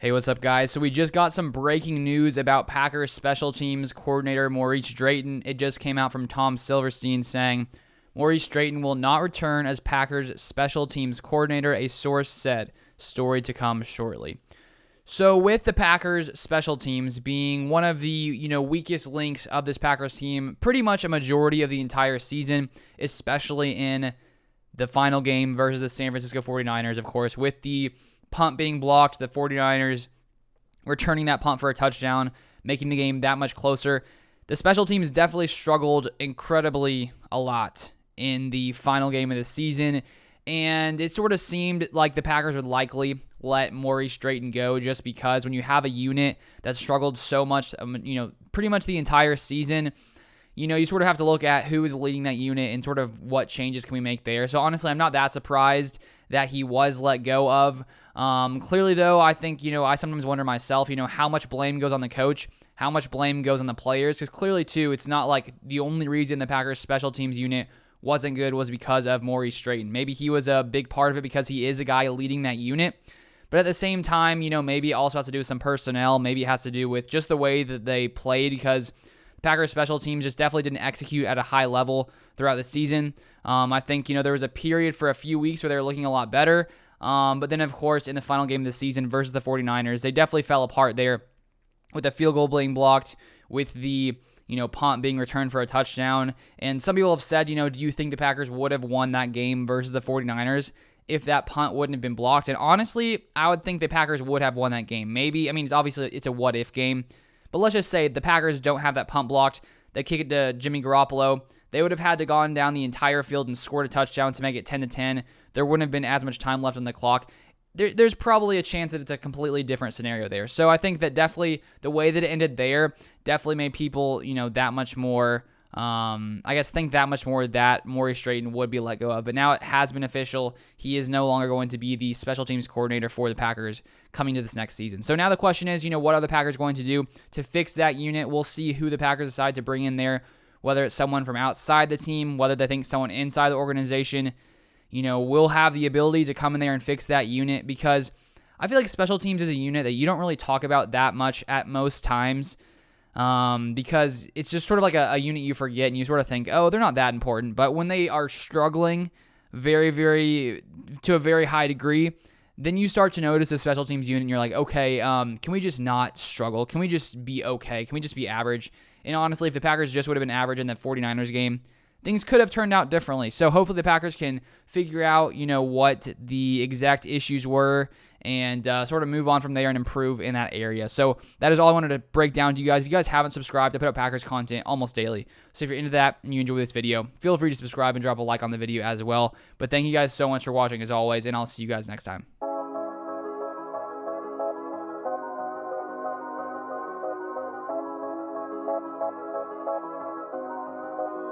Hey, what's up, guys? So we just got some breaking news about Packers special teams coordinator Maurice Drayton. It just came out from Tom Silverstein saying Maurice Drayton will not return as Packers special teams coordinator, a source said. Story to come shortly. So with the Packers special teams being one of the, weakest links of this Packers team, pretty much a majority of the entire season, especially in the final game versus the San Francisco 49ers, of course, with the punt being blocked, the 49ers returning that punt for a touchdown, making the game that much closer. The special teams definitely struggled incredibly a lot in the final game of the season, and it sort of seemed like the Packers would likely let Maurice Drayton go just because when you have a unit that struggled so much, pretty much the entire season, you sort of have to look at who is leading that unit and sort of what changes can we make there. So honestly, I'm not that surprised that he was let go of. Clearly, though, I think, I sometimes wonder myself, how much blame goes on the coach, how much blame goes on the players, because clearly, too, it's not like the only reason the Packers special teams unit wasn't good was because of Maurice Drayton. Maybe he was a big part of it because he is a guy leading that unit. But at the same time, maybe it also has to do with some personnel. Maybe it has to do with just the way that they played, because Packers special teams just definitely didn't execute at a high level throughout the season. I think, there was a period for a few weeks where they were looking a lot better. But then, of course, in the final game of the season versus the 49ers, they definitely fell apart there with the field goal being blocked, with the, punt being returned for a touchdown. And some people have said, do you think the Packers would have won that game versus the 49ers if that punt wouldn't have been blocked? And honestly, I would think the Packers would have won that game. Maybe, it's a what-if game. But let's just say the Packers don't have that punt blocked. They kick it to Jimmy Garoppolo. They would have had to gone down the entire field and scored a touchdown to make it 10-10. There wouldn't have been as much time left on the clock. There's probably a chance that it's a completely different scenario there. So I think that definitely the way that it ended there definitely made people, that much more, think that much more that Maurice Drayton would be let go of. But now it has been official. He is no longer going to be the special teams coordinator for the Packers coming to this next season. So now the question is, what are the Packers going to do to fix that unit? We'll see who the Packers decide to bring in there, whether it's someone from outside the team, whether they think someone inside the organization, will have the ability to come in there and fix that unit, because I feel like special teams is a unit that you don't really talk about that much at most times, because it's just sort of like a unit you forget and you sort of think, oh, they're not that important. But when they are struggling very, very, to a very high degree, then you start to notice the special teams unit and you're like, okay, can we just not struggle? Can we just be okay? Can we just be average? And honestly, if the Packers just would have been average in the 49ers game, things could have turned out differently. So hopefully the Packers can figure out, what the exact issues were and sort of move on from there and improve in that area. So that is all I wanted to break down to you guys. If you guys haven't subscribed, I put up Packers content almost daily. So if you're into that and you enjoy this video, feel free to subscribe and drop a like on the video as well. But thank you guys so much for watching as always, and I'll see you guys next time.